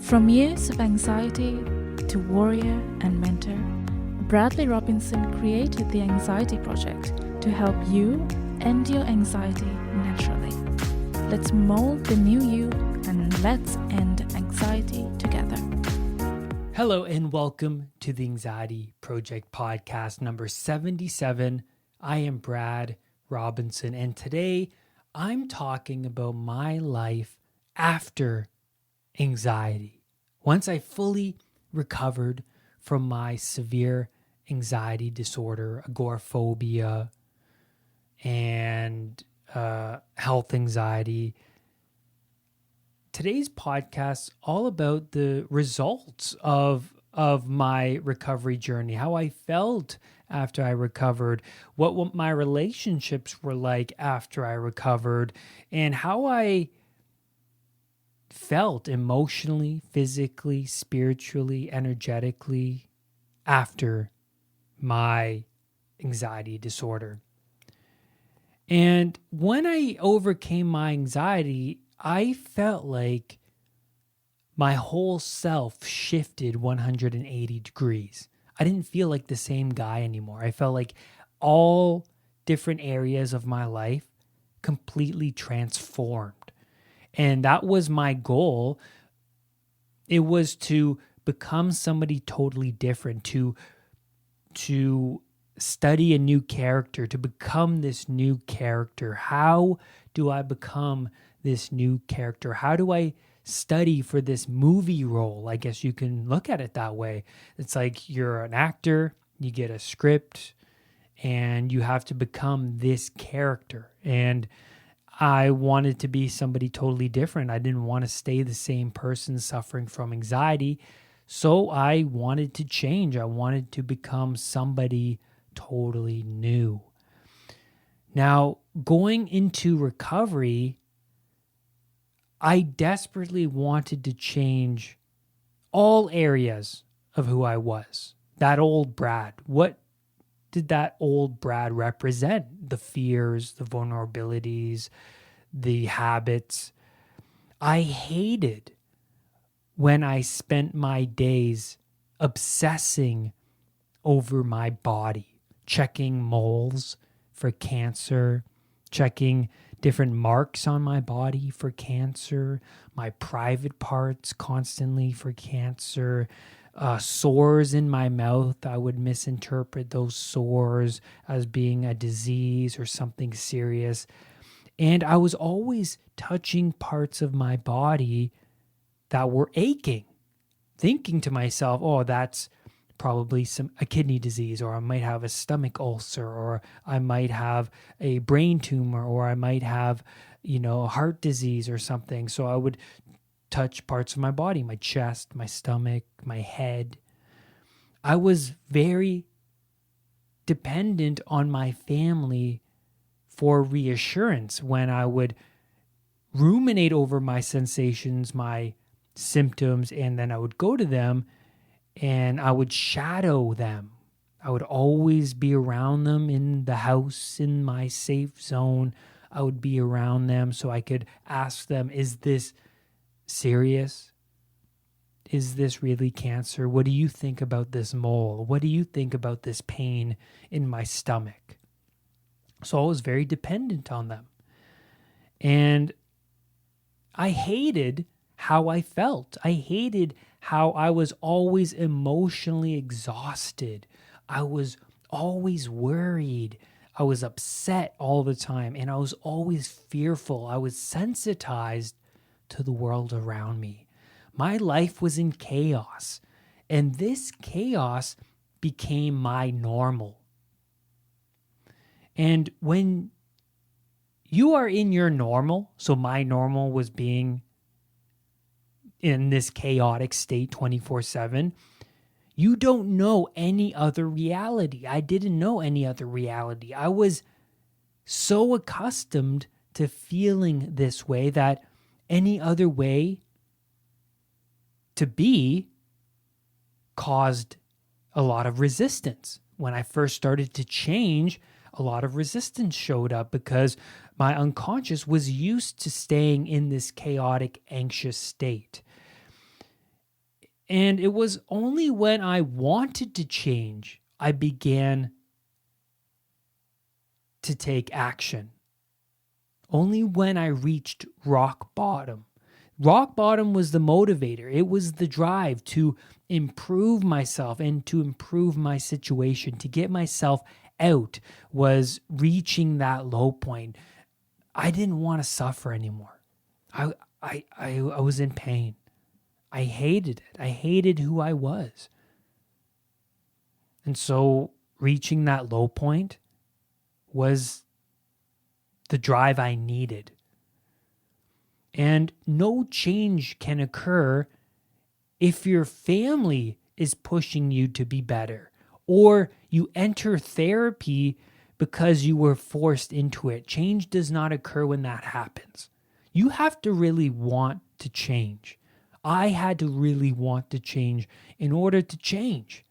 From years of anxiety to warrior and mentor, Bradley Robinson created the Anxiety Project to help you end your anxiety naturally. Let's mold the new you and let's end anxiety together. Hello and welcome to the Anxiety Project podcast number 77. I am Brad Robinson, and today I'm talking about my life after anxiety. Once I fully recovered from my severe anxiety disorder, agoraphobia, and health anxiety, today's podcast is all about the results of my recovery journey, how I felt after I recovered, what my relationships were like after I recovered, and how I felt emotionally, physically, spiritually, energetically after my anxiety disorder. And when I overcame my anxiety, I felt like my whole self shifted 180 degrees. I didn't feel like the same guy anymore. I felt like all different areas of my life completely transformed. And that was my goal. It was to become somebody totally different, to study a new character, to become this new character. How do I become this new character? How do I study for this movie role? I guess you can look at it that way. It's like you're an actor, you get a script, and you have to become this character. And I wanted to be somebody totally different. I didn't want to stay the same person suffering from anxiety. So I wanted to change. I wanted to become somebody totally new. Now, going into recovery, I desperately wanted to change all areas of who I was. That old Brad. What did that old Brad represent? The fears, the vulnerabilities, the habits. I hated when I spent my days obsessing over my body, checking moles for cancer, checking different marks on my body for cancer, my private parts constantly for cancer, sores in my mouth. I would misinterpret those sores as being a disease or something serious. And I was always touching parts of my body that were aching, thinking to myself, oh, that's probably a kidney disease, or I might have a stomach ulcer, or I might have a brain tumor, or I might have, a heart disease or something. So I would touch parts of my body, my chest, my stomach, my head. I was very dependent on my family for reassurance when I would ruminate over my sensations, my symptoms, and then I would go to them and I would shadow them. I would always be around them in the house, in my safe zone. I would be around them so I could ask them, is this serious? Is this really cancer? What do you think about this mole? What do you think about this pain in my stomach? So I was very dependent on them. And I hated how I felt. I hated how I was always emotionally exhausted. I was always worried. I was upset all the time, and I was always fearful. I was sensitized to the world around me. My life was in chaos, and this chaos became my normal. And when you are in your normal, so my normal was being in this chaotic state 24/7, you don't know any other reality. I didn't know any other reality. I was so accustomed to feeling this way that any other way to be caused a lot of resistance. When I first started to change, a lot of resistance showed up because my unconscious was used to staying in this chaotic, anxious state. And it was only when I wanted to change, I began to take action. Only when I reached rock bottom. Rock bottom was the motivator. It was the drive to improve myself and to improve my situation, to get myself out, was reaching that low point. I didn't want to suffer anymore. I was in pain. I hated it. I hated who I was. And so reaching that low point was the drive I needed. And no change can occur if your family is pushing you to be better, or you enter therapy because you were forced into it. Change does not occur when that happens. You have to really want to change. I had to really want to change in order to change.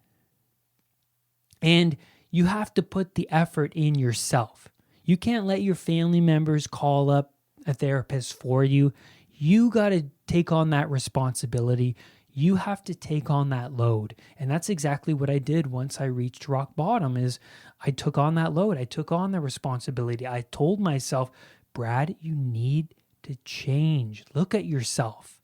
And you have to put the effort in yourself. You can't let your family members call up a therapist for you. You got to take on that responsibility. You have to take on that load. And that's exactly what I did once I reached rock bottom. Is I took on that load. I took on the responsibility. I told myself, Brad, you need to change. Look at yourself.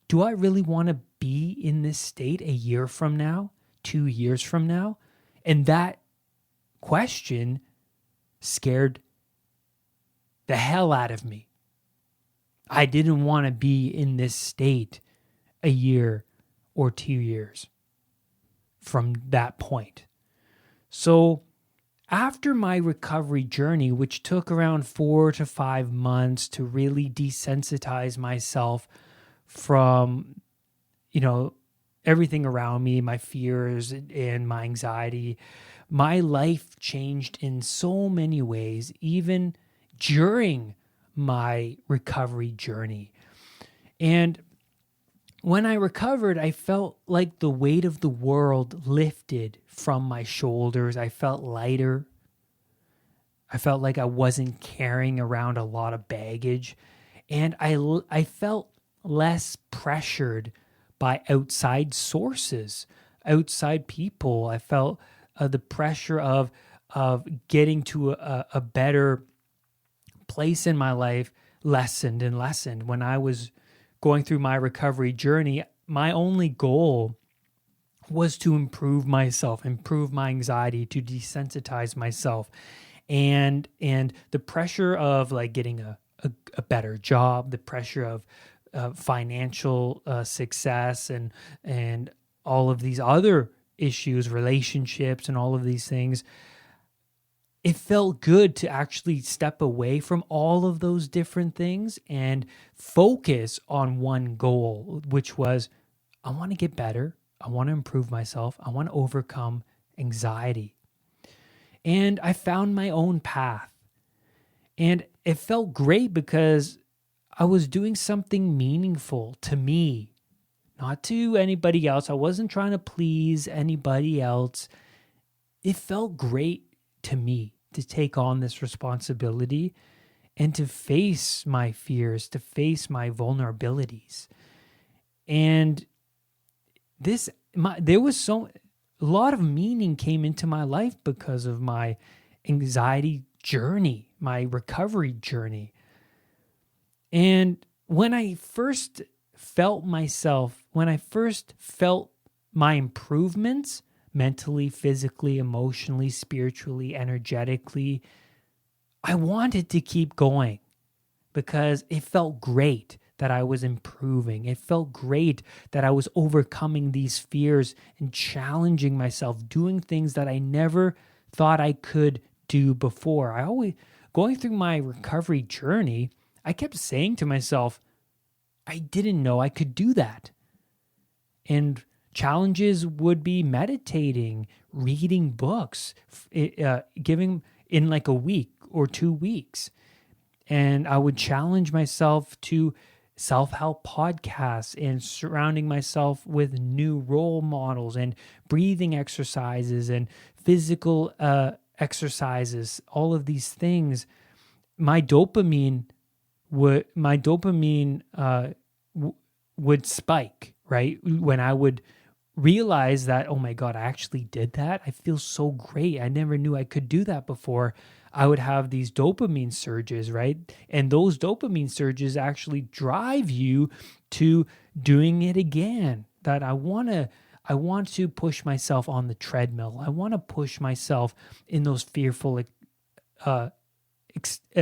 Do I really want to be in this state a year from now, 2 years from now? And that question scared the hell out of me. I didn't want to be in this state a year or 2 years from that point. So after my recovery journey, which took around 4 to 5 months to really desensitize myself from, everything around me, my fears and my anxiety, my life changed in so many ways, even during my recovery journey. And when I recovered, I felt like the weight of the world lifted from my shoulders. I felt lighter. I felt like I wasn't carrying around a lot of baggage. And I felt less pressured by outside sources, outside people. I felt the pressure of getting to a better place in my life lessened and lessened. When I was going through my recovery journey, my only goal was to improve myself, improve my anxiety, to desensitize myself. And the pressure of like getting a better job, the pressure of financial success and all of these other issues, relationships and all of these things, it felt good to actually step away from all of those different things and focus on one goal, which was, I want to get better. I want to improve myself. I want to overcome anxiety. And I found my own path. And it felt great because I was doing something meaningful to me, not to anybody else. I wasn't trying to please anybody else. It felt great to me to take on this responsibility and to face my fears, to face my vulnerabilities. And there was a lot of meaning came into my life because of my anxiety journey, my recovery journey. And when I first felt my improvements, mentally, physically, emotionally, spiritually, energetically, I wanted to keep going because it felt great that I was improving. It felt great that I was overcoming these fears and challenging myself, doing things that I never thought I could do before. Going through my recovery journey, I kept saying to myself, I didn't know I could do that. And challenges would be meditating, reading books, giving in like a week or 2 weeks. And I would challenge myself to self-help podcasts and surrounding myself with new role models and breathing exercises and physical exercises, all of these things. My dopamine would spike, right? When I would realize that, oh my God, I actually did that. I feel so great. I never knew I could do that before. I would have these dopamine surges, right? And those dopamine surges actually drive you to doing it again. That I want to push myself on the treadmill. I want to push myself in those fearful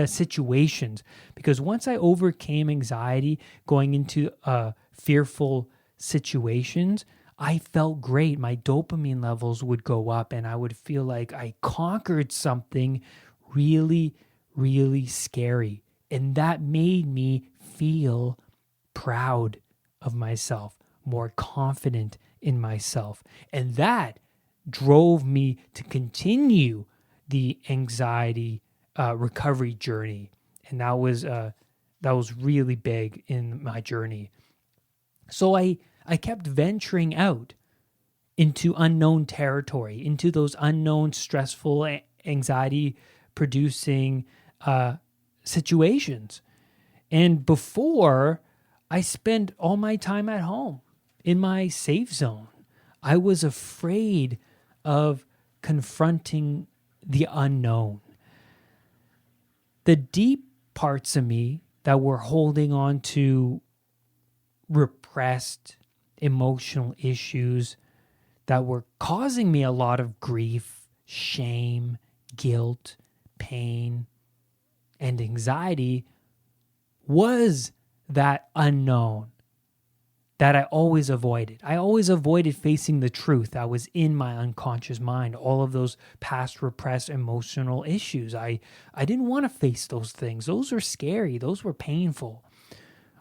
situations, because once I overcame anxiety going into fearful situations, I felt great. My dopamine levels would go up and I would feel like I conquered something really, really scary. And that made me feel proud of myself, more confident in myself. And that drove me to continue the anxiety recovery journey. And that was really big in my journey. So I kept venturing out into unknown territory, into those unknown, stressful, anxiety producing situations. And before, I spent all my time at home in my safe zone. I was afraid of confronting the unknown. The deep parts of me that were holding on to repressed emotional issues that were causing me a lot of grief, shame, guilt, pain, and anxiety was that unknown that I always avoided. I always avoided facing the truth that was in my unconscious mind, all of those past repressed emotional issues. I didn't want to face those things. Those were scary. Those were painful.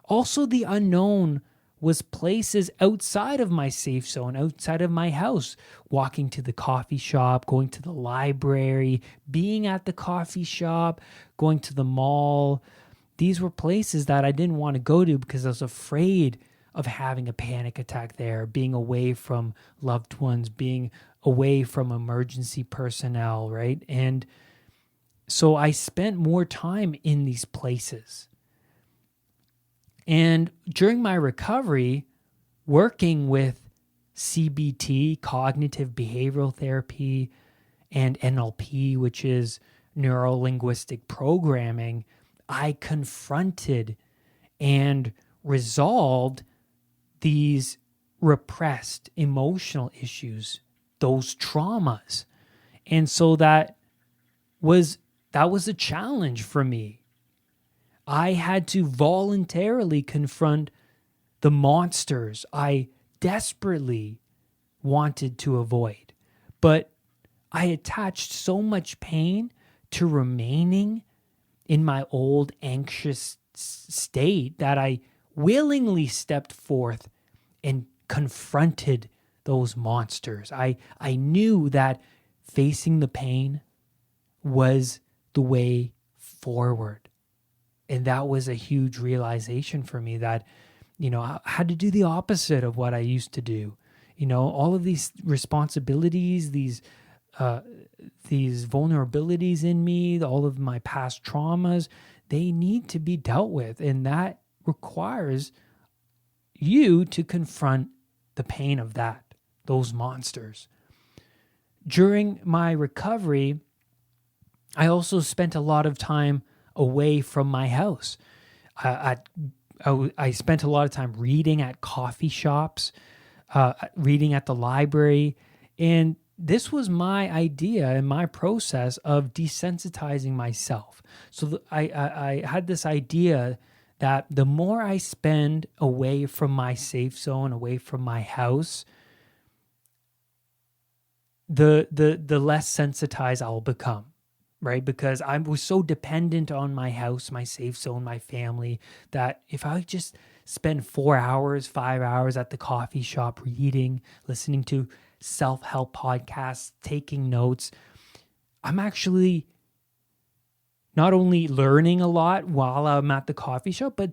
Also, the unknown was places outside of my safe zone, outside of my house, walking to the coffee shop, going to the library, being at the coffee shop, going to the mall. These were places that I didn't want to go to because I was afraid of having a panic attack there, being away from loved ones, being away from emergency personnel, right? And so I spent more time in these places. And during my recovery, working with CBT, cognitive behavioral therapy, and NLP, which is neuro-linguistic programming, I confronted and resolved these repressed emotional issues, those traumas. And so that was a challenge for me. I had to voluntarily confront the monsters I desperately wanted to avoid. But I attached so much pain to remaining in my old anxious state that I willingly stepped forth and confronted those monsters. I knew that facing the pain was the way forward. And that was a huge realization for me that, I had to do the opposite of what I used to do. All of these responsibilities, these vulnerabilities in me, all of my past traumas, they need to be dealt with. And that requires you to confront the pain of those monsters. During my recovery, I also spent a lot of time away from my house. I spent a lot of time reading at coffee shops, reading at the library, and this was my idea and my process of desensitizing myself. So I had this idea that the more I spend away from my safe zone, away from my house, the less sensitized I'll become, right? Because I was so dependent on my house, my safe zone, my family, that if I just spend 4 hours, 5 hours at the coffee shop reading, listening to self-help podcasts, taking notes, I'm actually not only learning a lot while I'm at the coffee shop, but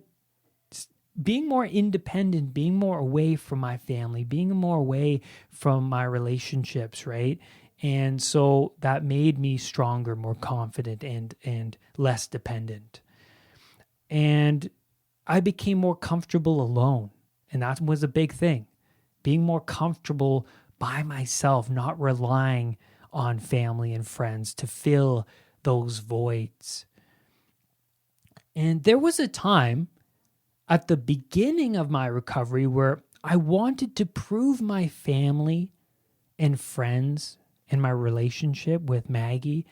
being more independent, being more away from my family, being more away from my relationships, right? And so that made me stronger, more confident, and less dependent. And I became more comfortable alone. And that was a big thing. Being more comfortable by myself, not relying on family and friends to fill those voids. And there was a time at the beginning of my recovery where I wanted to prove my family and friends and my relationship with Maggie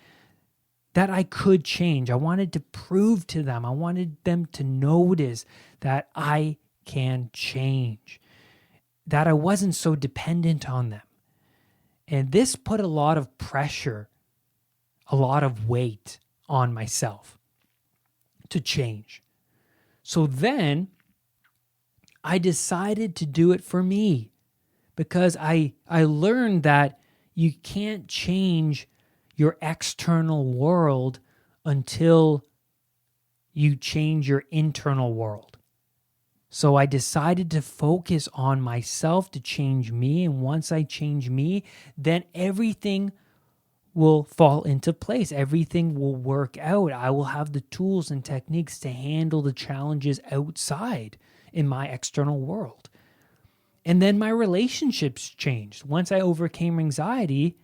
that I could change. I wanted to prove to them. I wanted them to notice that I can change, that I wasn't so dependent on them. And this put a lot of pressure, a lot of weight on myself to change. So then I decided to do it for me, because I learned that you can't change your external world until you change your internal world. So I decided to focus on myself to change me. And once I change me, then everything will fall into place. Everything will work out. I will have the tools and techniques to handle the challenges outside in my external world. And then my relationships changed. Once I overcame anxiety,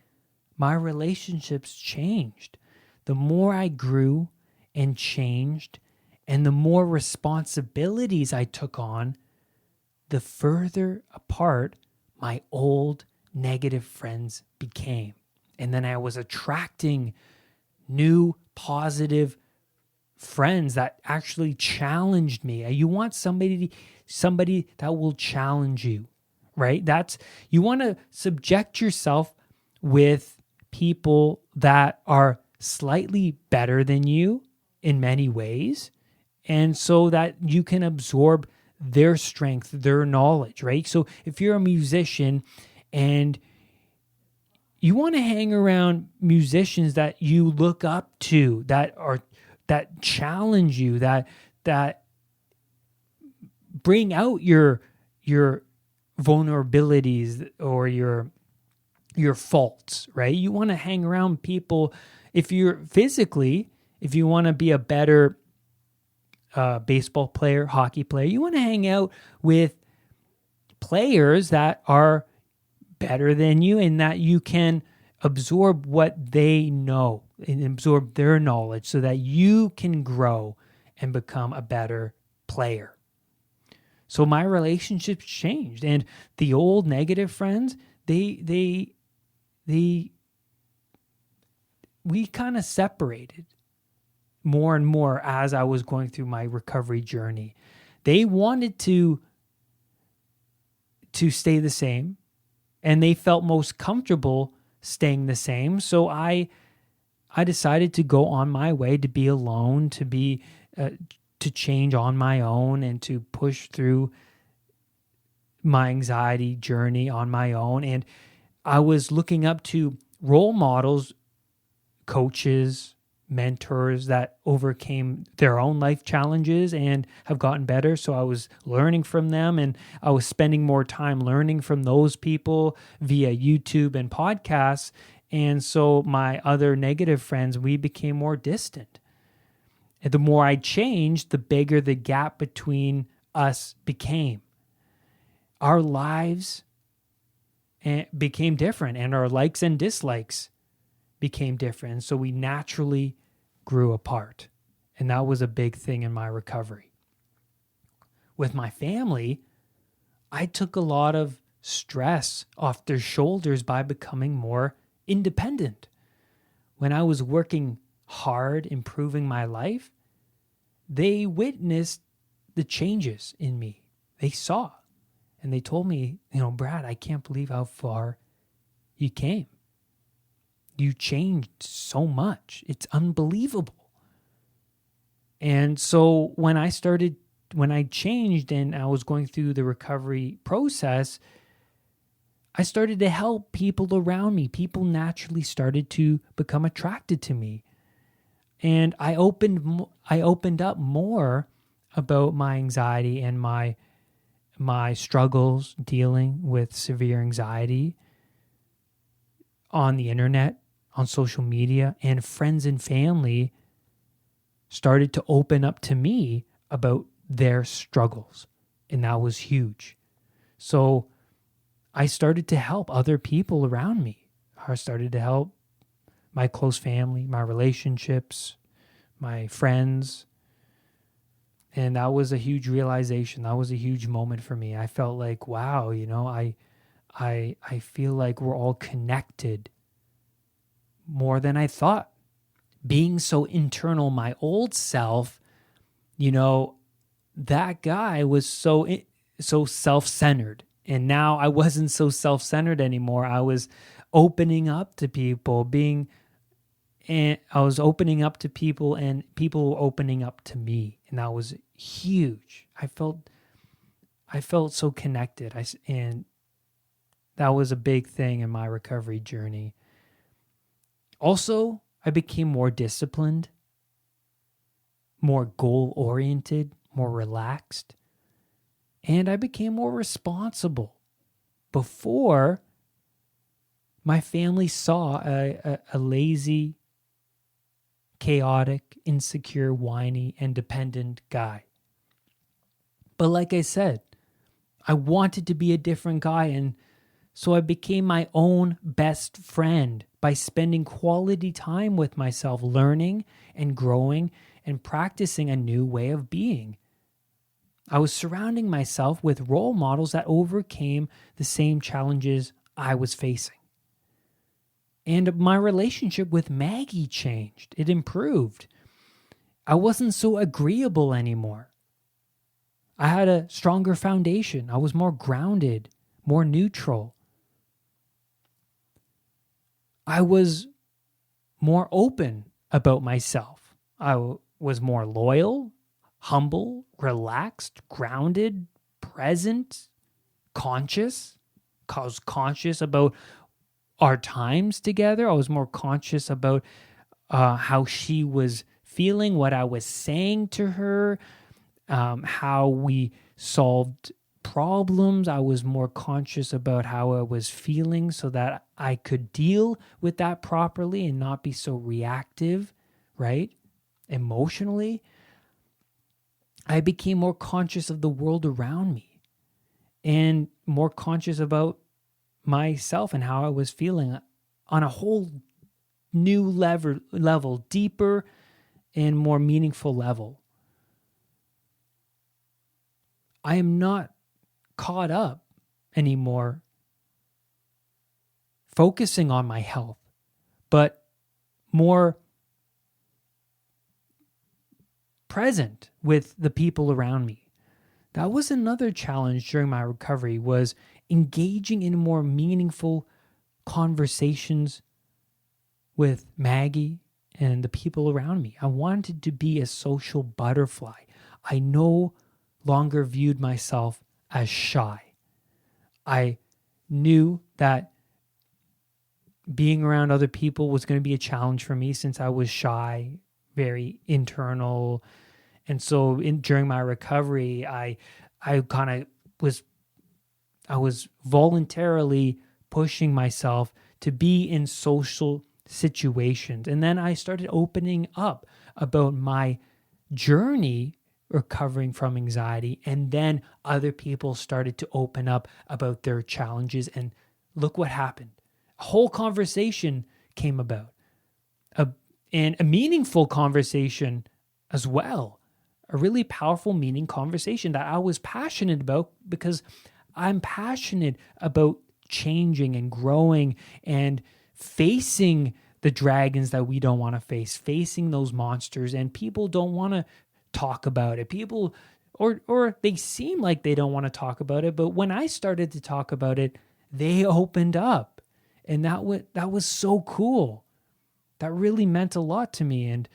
my relationships changed. The more I grew and changed, and the more responsibilities I took on, the further apart my old negative friends became. And then I was attracting new positive friends that actually challenged me. You want somebody that will challenge you, right? You want to subject yourself with people that are slightly better than you in many ways, and so that you can absorb their strength, their knowledge, right? So if you're a musician and you want to hang around musicians that you look up to, that challenge you, that bring out your vulnerabilities or your faults, right? You want to hang around people. If you want to be a better baseball player, hockey player, you want to hang out with players that are better than you and that you can absorb what they know and absorb their knowledge so that you can grow and become a better player. So my relationships changed, and the old negative friends, we kind of separated more and more as I was going through my recovery journey. They wanted to stay the same, and they felt most comfortable staying the same. So I decided to go on my way, to be alone, to change on my own, and to push through my anxiety journey on my own. And I was looking up to role models, coaches, mentors that overcame their own life challenges and have gotten better. So I was learning from them, and I was spending more time learning from those people via YouTube and podcasts. And so my other negative friends, we became more distant. And the more I changed, the bigger the gap between us became. Our lives became different, and our likes and dislikes became different. So we naturally grew apart. And that was a big thing in my recovery. With my family, I took a lot of stress off their shoulders by becoming more independent. When I was working hard, improving my life, they witnessed the changes in me. They saw, and they told me, Brad, I can't believe how far you came. You changed so much. It's unbelievable. And so when I changed and I was going through the recovery process, I started to help people around me. People naturally started to become attracted to me. And I opened up more about my anxiety and my struggles dealing with severe anxiety on the internet, on social media, and friends and family started to open up to me about their struggles. And that was huge. So I started to help other people around me. I started to help my close family, my relationships, my friends. And that was a huge realization. That was a huge moment for me. I felt like, wow, I feel like we're all connected more than I thought. Being so internal, my old self, that guy was so self-centered. And now I wasn't so self-centered anymore. I was opening up to people, and I was opening up to people, and people were opening up to me. And that was huge. I felt so connected. And that was a big thing in my recovery journey. Also, I became more disciplined, more goal-oriented, more relaxed, and I became more responsible. Before, my family saw a lazy, chaotic, insecure, whiny, and dependent guy. But like I said, I wanted to be a different guy, and so I became my own best friend by spending quality time with myself, learning and growing and practicing a new way of being. I was surrounding myself with role models that overcame the same challenges I was facing. And my relationship with Maggie changed. It improved. I wasn't so agreeable anymore. I had a stronger foundation. I was more grounded, more neutral. I was more open about myself. I was more loyal, humble, relaxed, grounded, present, conscious. I was conscious about our times together. I was more conscious about how she was feeling, what I was saying to her, how we solved problems. I was more conscious about how I was feeling so that I could deal with that properly and not be so reactive, right? Emotionally. I became more conscious of the world around me and more conscious about myself and how I was feeling on a whole new level, deeper and more meaningful level. I am not caught up anymore focusing on my health, but more present with the people around me. That was another challenge during my recovery, was engaging in more meaningful conversations with Maggie and the people around me. I wanted to be a social butterfly. I no longer viewed myself as shy. I knew that being around other people was going to be a challenge for me since I was shy, very internal. And so during my recovery, I was voluntarily pushing myself to be in social situations. And then I started opening up about my journey recovering from anxiety. And then other people started to open up about their challenges. And look what happened. A whole conversation came about, and a meaningful conversation as well. A really powerful, meaning conversation that I was passionate about, because I'm passionate about changing and growing and facing the dragons that we don't want to face, facing those monsters, and people don't want to talk about it. People, or they seem like they don't want to talk about it, but when I started to talk about it, they opened up. And that was so cool. That really meant a lot to me. And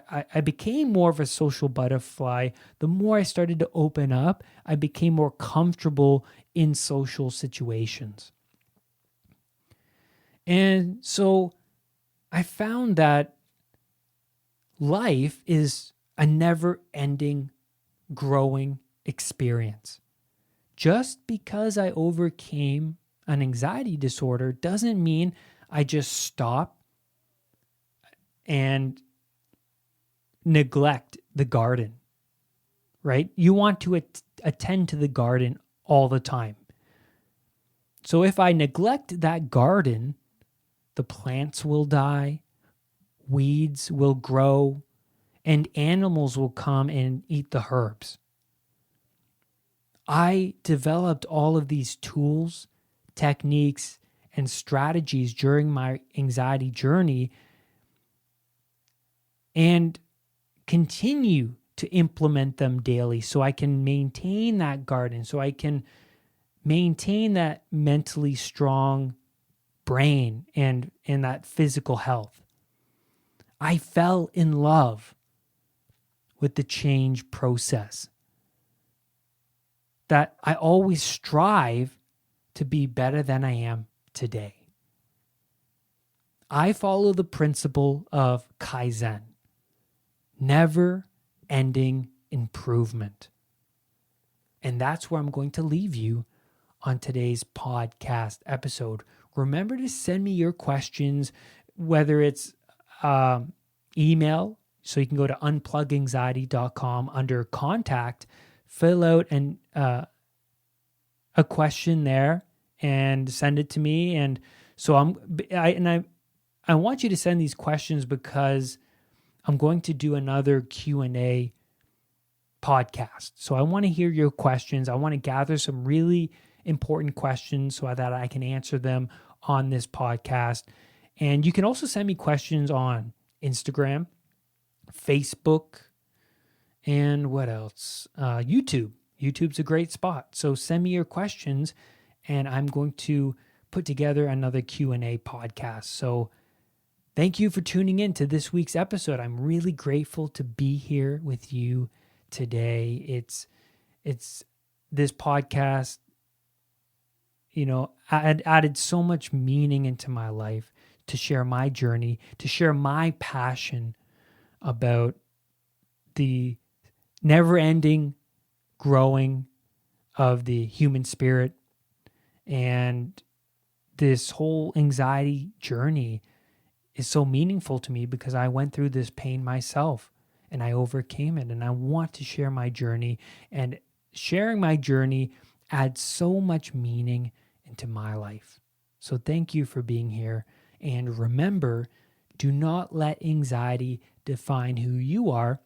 I became more of a social butterfly. The more I started to open up, I became more comfortable in social situations. And so I found that life is a never-ending, growing experience. Just because I overcame an anxiety disorder doesn't mean I just stop and neglect the garden, right? You want to attend to the garden all the time. So if I neglect that garden, the plants will die, weeds will grow, and animals will come and eat the herbs. I developed all of these tools, techniques, and strategies during my anxiety journey and continue to implement them daily so I can maintain that garden, so I can maintain that mentally strong brain and that physical health. I fell in love with the change process. That I always strive to be better than I am today. I follow the principle of Kaizen, never ending improvement. And that's where I'm going to leave you on today's podcast episode. Remember to send me your questions, whether it's email, so you can go to unpluganxiety.com under contact, fill out a question there and send it to me. And so I want you to send these questions because I'm going to do another Q&A podcast. So I want to hear your questions. I want to gather some really important questions so that I can answer them on this podcast. And you can also send me questions on Instagram, Facebook, and what else? YouTube. YouTube's a great spot. So send me your questions and I'm going to put together another Q&A podcast. So thank you for tuning in to this week's episode. I'm really grateful to be here with you today. It's this podcast, added so much meaning into my life to share my journey, to share my passion about the never-ending growing of the human spirit. And this whole anxiety journey is so meaningful to me because I went through this pain myself and I overcame it. And I want to share my journey, and sharing my journey adds so much meaning into my life. So thank you for being here. And remember, do not let anxiety define who you are.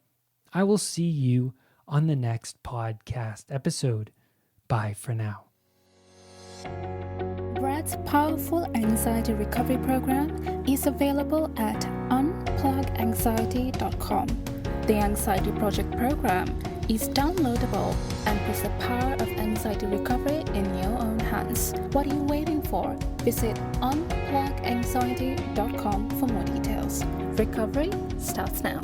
I will see you on the next podcast episode. Bye for now. Brad's powerful anxiety recovery program is available at unpluganxiety.com. The Anxiety Project program is downloadable and puts the power of anxiety recovery in your own hands. What are you waiting for? Visit unpluganxiety.com for more details. Recovery starts now.